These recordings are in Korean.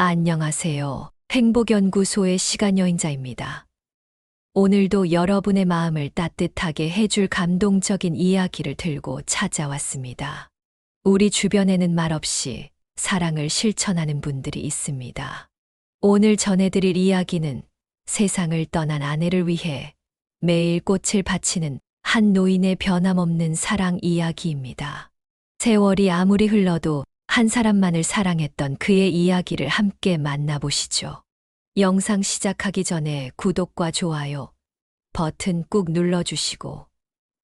안녕하세요. 행복연구소의 시간여행자입니다. 오늘도 여러분의 마음을 따뜻하게 해줄 감동적인 이야기를 들고 찾아왔습니다. 우리 주변에는 말없이 사랑을 실천하는 분들이 있습니다. 오늘 전해드릴 이야기는 세상을 떠난 아내를 위해 매일 꽃을 바치는 한 노인의 변함없는 사랑 이야기입니다. 세월이 아무리 흘러도 한 사람만을 사랑했던 그의 이야기를 함께 만나보시죠. 영상 시작하기 전에 구독과 좋아요 버튼 꾹 눌러주시고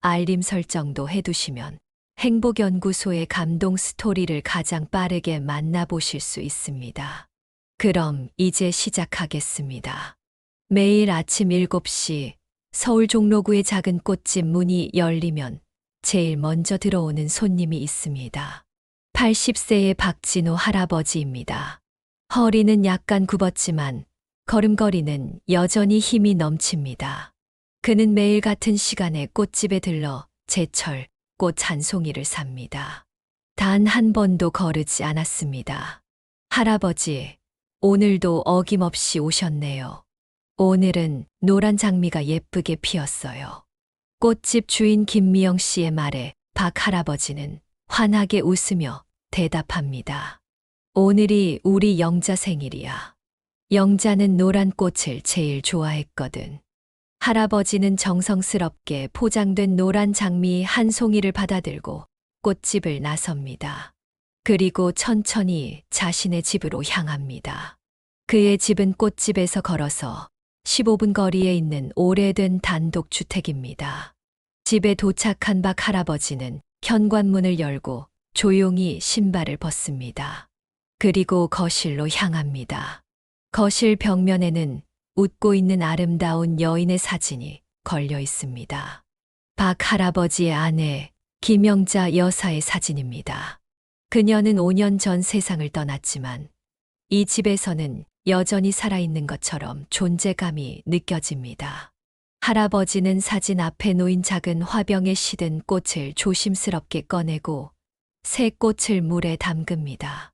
알림 설정도 해두시면 행복연구소의 감동 스토리를 가장 빠르게 만나보실 수 있습니다. 그럼 이제 시작하겠습니다. 매일 아침 7시 서울 종로구의 작은 꽃집 문이 열리면 제일 먼저 들어오는 손님이 있습니다. 80세의 박진호 할아버지입니다. 허리는 약간 굽었지만 걸음걸이는 여전히 힘이 넘칩니다. 그는 매일 같은 시간에 꽃집에 들러 제철 꽃 한 송이를 삽니다. 단 한 번도 거르지 않았습니다. 할아버지, 오늘도 어김없이 오셨네요. 오늘은 노란 장미가 예쁘게 피었어요. 꽃집 주인 김미영 씨의 말에 박 할아버지는 환하게 웃으며 대답합니다. 오늘이 우리 영자 생일이야. 영자는 노란 꽃을 제일 좋아했거든. 할아버지는 정성스럽게 포장된 노란 장미 한 송이를 받아들고 꽃집을 나섭니다. 그리고 천천히 자신의 집으로 향합니다. 그의 집은 꽃집에서 걸어서 15분 거리에 있는 오래된 단독주택입니다. 집에 도착한 박 할아버지는 현관문을 열고 조용히 신발을 벗습니다. 그리고 거실로 향합니다. 거실 벽면에는 웃고 있는 아름다운 여인의 사진이 걸려 있습니다. 박 할아버지의 아내 김영자 여사의 사진입니다. 그녀는 5년 전 세상을 떠났지만 이 집에서는 여전히 살아있는 것처럼 존재감이 느껴집니다. 할아버지는 사진 앞에 놓인 작은 화병에 시든 꽃을 조심스럽게 꺼내고 새 꽃을 물에 담급니다.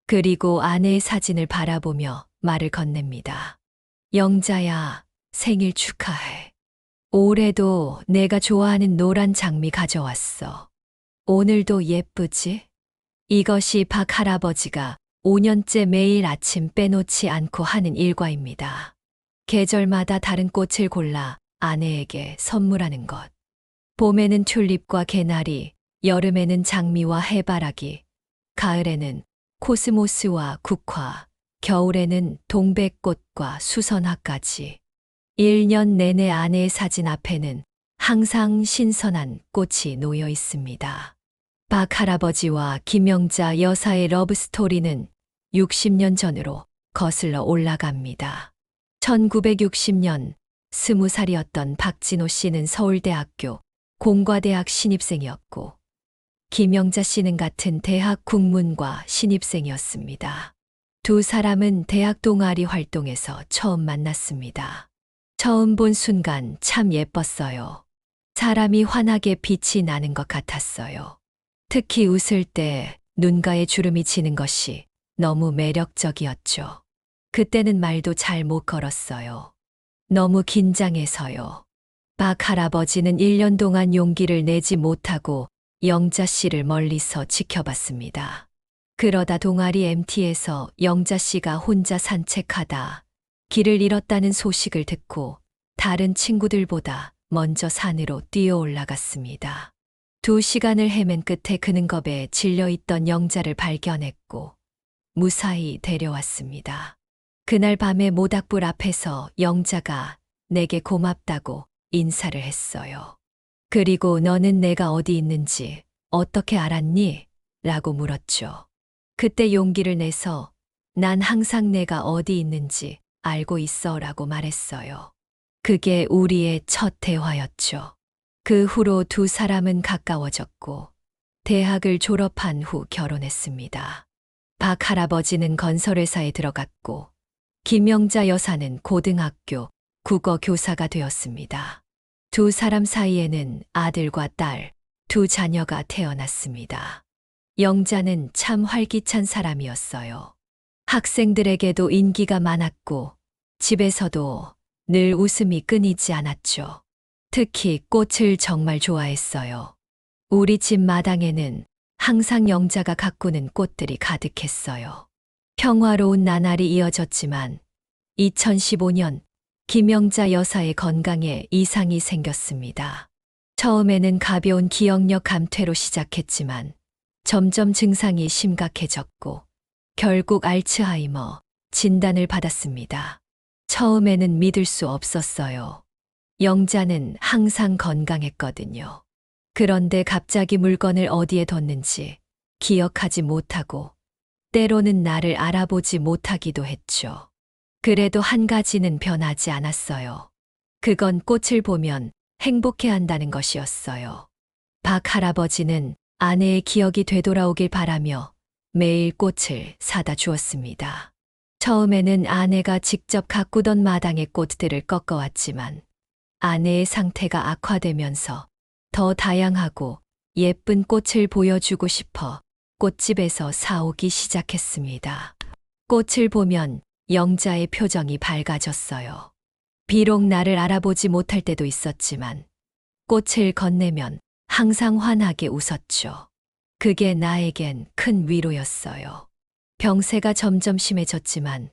그리고 아내의 사진을 바라보며 말을 건넵니다. 영자야, 생일 축하해. 올해도 내가 좋아하는 노란 장미 가져왔어. 오늘도 예쁘지? 이것이 박 할아버지가 5년째 매일 아침 빼놓지 않고 하는 일과입니다. 계절마다 다른 꽃을 골라 아내에게 선물하는 것. 봄에는 튤립과 개나리, 여름에는 장미와 해바라기, 가을에는 코스모스와 국화, 겨울에는 동백꽃과 수선화까지. 1년 내내 아내의 사진 앞에는 항상 신선한 꽃이 놓여 있습니다. 박 할아버지와 김영자 여사의 러브스토리는 60년 전으로 거슬러 올라갑니다. 1960년 20살이었던 박진호 씨는 서울대학교 공과대학 신입생이었고 김영자 씨는 같은 대학 국문과 신입생이었습니다. 두 사람은 대학 동아리 활동에서 처음 만났습니다. 처음 본 순간 참 예뻤어요. 사람이 환하게 빛이 나는 것 같았어요. 특히 웃을 때 눈가에 주름이 지는 것이 너무 매력적이었죠. 그때는 말도 잘 못 걸었어요. 너무 긴장해서요. 박 할아버지는 1년 동안 용기를 내지 못하고 영자 씨를 멀리서 지켜봤습니다. 그러다 동아리 MT에서 영자 씨가 혼자 산책하다 길을 잃었다는 소식을 듣고 다른 친구들보다 먼저 산으로 뛰어 올라갔습니다. 2시간을 헤맨 끝에 그는 겁에 질려있던 영자를 발견했고 무사히 데려왔습니다. 그날 밤에 모닥불 앞에서 영자가 내게 고맙다고 인사를 했어요. 그리고 너는 내가 어디 있는지 어떻게 알았니? 라고 물었죠. 그때 용기를 내서 난 항상 내가 어디 있는지 알고 있어 라고 말했어요. 그게 우리의 첫 대화였죠. 그 후로 두 사람은 가까워졌고 대학을 졸업한 후 결혼했습니다. 박 할아버지는 건설회사에 들어갔고 김영자 여사는 고등학교 국어 교사가 되었습니다. 두 사람 사이에는 아들과 딸, 두 자녀가 태어났습니다. 영자는 참 활기찬 사람이었어요. 학생들에게도 인기가 많았고 집에서도 늘 웃음이 끊이지 않았죠. 특히 꽃을 정말 좋아했어요. 우리 집 마당에는 항상 영자가 가꾸는 꽃들이 가득했어요. 평화로운 나날이 이어졌지만 2015년 김영자 여사의 건강에 이상이 생겼습니다. 처음에는 가벼운 기억력 감퇴로 시작했지만 점점 증상이 심각해졌고 결국 알츠하이머 진단을 받았습니다. 처음에는 믿을 수 없었어요. 영자는 항상 건강했거든요. 그런데 갑자기 물건을 어디에 뒀는지 기억하지 못하고 때로는 나를 알아보지 못하기도 했죠. 그래도 한 가지는 변하지 않았어요. 그건 꽃을 보면 행복해한다는 것이었어요. 박 할아버지는 아내의 기억이 되돌아오길 바라며 매일 꽃을 사다 주었습니다. 처음에는 아내가 직접 가꾸던 마당의 꽃들을 꺾어왔지만 아내의 상태가 악화되면서 더 다양하고 예쁜 꽃을 보여주고 싶어 꽃집에서 사오기 시작했습니다. 꽃을 보면 영자의 표정이 밝아졌어요. 비록 나를 알아보지 못할 때도 있었지만 꽃을 건네면 항상 환하게 웃었죠. 그게 나에겐 큰 위로였어요. 병세가 점점 심해졌지만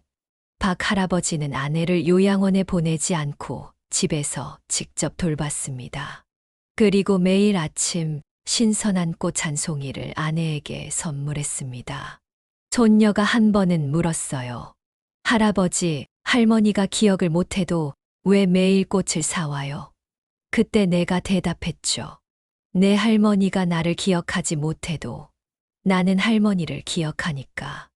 박 할아버지는 아내를 요양원에 보내지 않고 집에서 직접 돌봤습니다. 그리고 매일 아침 신선한 꽃 한 송이를 아내에게 선물했습니다. 손녀가 한 번은 물었어요. 할아버지, 할머니가 기억을 못해도 왜 매일 꽃을 사와요? 그때 내가 대답했죠. 내 할머니가 나를 기억하지 못해도 나는 할머니를 기억하니까.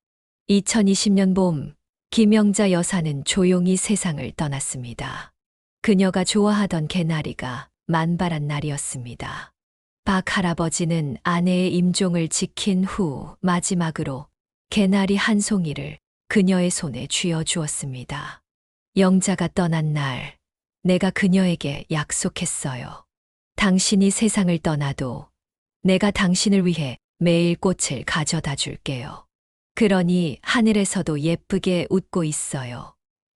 2020년 봄, 김영자 여사는 조용히 세상을 떠났습니다. 그녀가 좋아하던 개나리가 만발한 날이었습니다. 박 할아버지는 아내의 임종을 지킨 후 마지막으로 개나리 한 송이를 그녀의 손에 쥐어 주었습니다. 영자가 떠난 날, 내가 그녀에게 약속했어요. 당신이 세상을 떠나도 내가 당신을 위해 매일 꽃을 가져다 줄게요. 그러니 하늘에서도 예쁘게 웃고 있어요.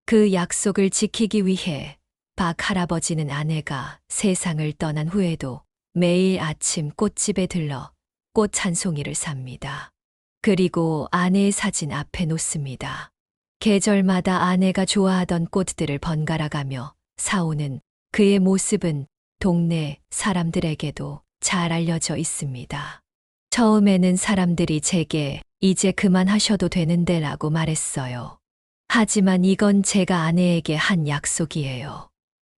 그 약속을 지키기 위해 박 할아버지는 아내가 세상을 떠난 후에도 매일 아침 꽃집에 들러 꽃 한 송이를 삽니다. 그리고 아내의 사진 앞에 놓습니다. 계절마다 아내가 좋아하던 꽃들을 번갈아 가며 사오는 그의 모습은 동네 사람들에게도 잘 알려져 있습니다. 처음에는 사람들이 제게 이제 그만하셔도 되는데 라고 말했어요. 하지만 이건 제가 아내에게 한 약속이에요.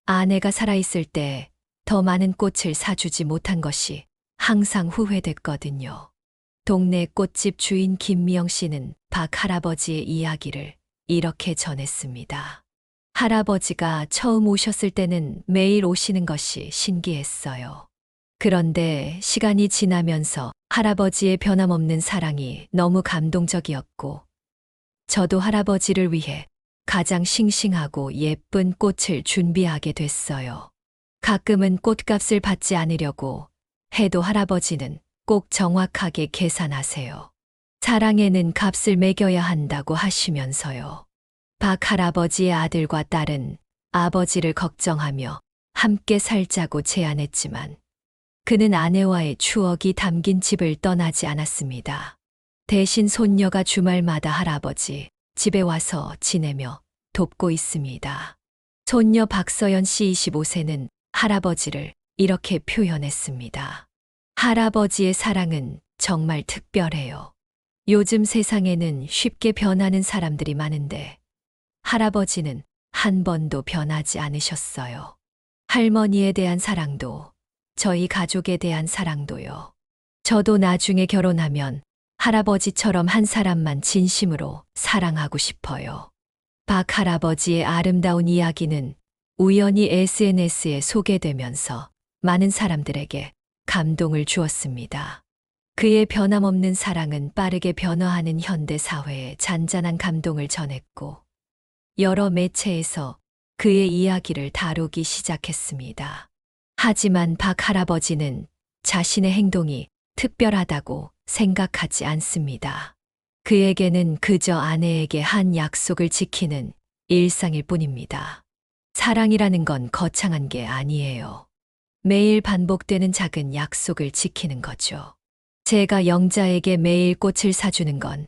아내가 살아있을 때 더 많은 꽃을 사주지 못한 것이 항상 후회됐거든요. 동네 꽃집 주인 김미영 씨는 박 할아버지의 이야기를 이렇게 전했습니다. 할아버지가 처음 오셨을 때는 매일 오시는 것이 신기했어요. 그런데 시간이 지나면서 할아버지의 변함없는 사랑이 너무 감동적이었고, 저도 할아버지를 위해 가장 싱싱하고 예쁜 꽃을 준비하게 됐어요. 가끔은 꽃값을 받지 않으려고 해도 할아버지는 꼭 정확하게 계산하세요. 사랑에는 값을 매겨야 한다고 하시면서요. 박 할아버지의 아들과 딸은 아버지를 걱정하며 함께 살자고 제안했지만 그는 아내와의 추억이 담긴 집을 떠나지 않았습니다. 대신 손녀가 주말마다 할아버지 집에 와서 지내며 돕고 있습니다. 손녀 박서연 씨 25세는 할아버지를 이렇게 표현했습니다. 할아버지의 사랑은 정말 특별해요. 요즘 세상에는 쉽게 변하는 사람들이 많은데 할아버지는 한 번도 변하지 않으셨어요. 할머니에 대한 사랑도 저희 가족에 대한 사랑도요. 저도 나중에 결혼하면 할아버지처럼 한 사람만 진심으로 사랑하고 싶어요. 박 할아버지의 아름다운 이야기는 우연히 SNS에 소개되면서 많은 사람들에게 감동을 주었습니다. 그의 변함없는 사랑은 빠르게 변화하는 현대 사회에 잔잔한 감동을 전했고, 여러 매체에서 그의 이야기를 다루기 시작했습니다. 하지만 박 할아버지는 자신의 행동이 특별하다고 생각하지 않습니다. 그에게는 그저 아내에게 한 약속을 지키는 일상일 뿐입니다. 사랑이라는 건 거창한 게 아니에요. 매일 반복되는 작은 약속을 지키는 거죠. 제가 영자에게 매일 꽃을 사주는 건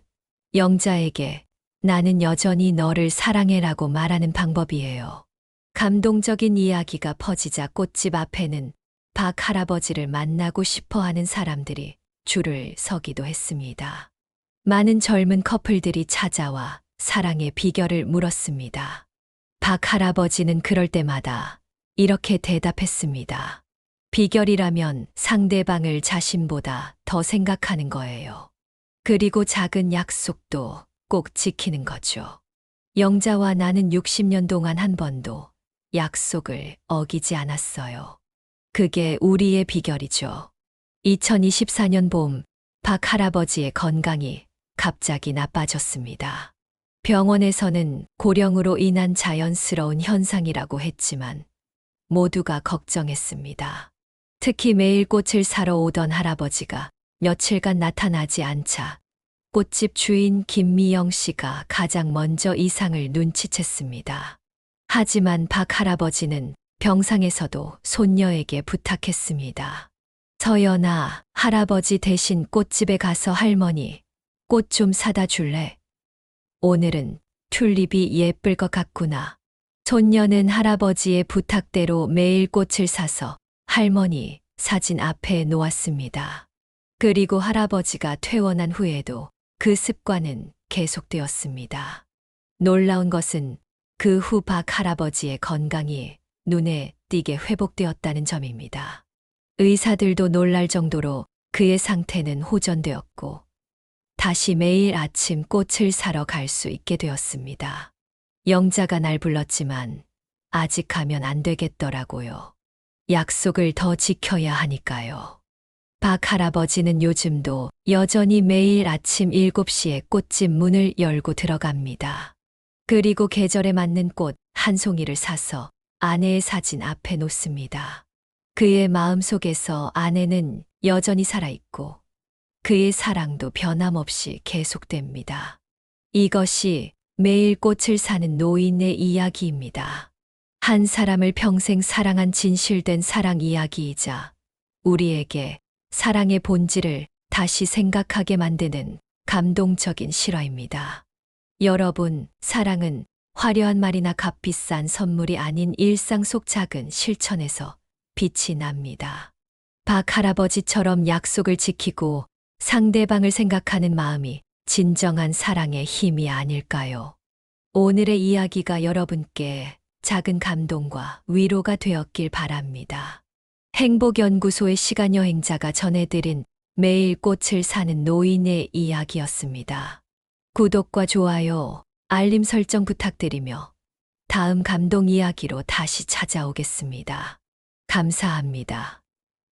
영자에게 나는 여전히 너를 사랑해라고 말하는 방법이에요. 감동적인 이야기가 퍼지자 꽃집 앞에는 박 할아버지를 만나고 싶어 하는 사람들이 줄을 서기도 했습니다. 많은 젊은 커플들이 찾아와 사랑의 비결을 물었습니다. 박 할아버지는 그럴 때마다 이렇게 대답했습니다. 비결이라면 상대방을 자신보다 더 생각하는 거예요. 그리고 작은 약속도 꼭 지키는 거죠. 영자와 나는 60년 동안 한 번도 약속을 어기지 않았어요. 그게 우리의 비결이죠. 2024년 봄, 박 할아버지의 건강이 갑자기 나빠졌습니다. 병원에서는 고령으로 인한 자연스러운 현상이라고 했지만 모두가 걱정했습니다. 특히 매일 꽃을 사러 오던 할아버지가 며칠간 나타나지 않자 꽃집 주인 김미영 씨가 가장 먼저 이상을 눈치챘습니다. 하지만 박 할아버지는 병상에서도 손녀에게 부탁했습니다. 서연아, 할아버지 대신 꽃집에 가서 할머니, 꽃 좀 사다 줄래? 오늘은 튤립이 예쁠 것 같구나. 손녀는 할아버지의 부탁대로 매일 꽃을 사서 할머니 사진 앞에 놓았습니다. 그리고 할아버지가 퇴원한 후에도 그 습관은 계속되었습니다. 놀라운 것은 그 후 박 할아버지의 건강이 눈에 띄게 회복되었다는 점입니다. 의사들도 놀랄 정도로 그의 상태는 호전되었고 다시 매일 아침 꽃을 사러 갈 수 있게 되었습니다. 영자가 날 불렀지만 아직 가면 안 되겠더라고요. 약속을 더 지켜야 하니까요. 박 할아버지는 요즘도 여전히 매일 아침 7시에 꽃집 문을 열고 들어갑니다. 그리고 계절에 맞는 꽃 한 송이를 사서 아내의 사진 앞에 놓습니다. 그의 마음속에서 아내는 여전히 살아있고 그의 사랑도 변함없이 계속됩니다. 이것이 매일 꽃을 사는 노인의 이야기입니다. 한 사람을 평생 사랑한 진실된 사랑 이야기이자 우리에게 사랑의 본질을 다시 생각하게 만드는 감동적인 실화입니다. 여러분, 사랑은 화려한 말이나 값비싼 선물이 아닌 일상 속 작은 실천에서 빛이 납니다. 박 할아버지처럼 약속을 지키고 상대방을 생각하는 마음이 진정한 사랑의 힘이 아닐까요? 오늘의 이야기가 여러분께 작은 감동과 위로가 되었길 바랍니다. 행복연구소의 시간여행자가 전해드린 매일 꽃을 사는 노인의 이야기였습니다. 구독과 좋아요, 알림 설정 부탁드리며 다음 감동 이야기로 다시 찾아오겠습니다. 감사합니다.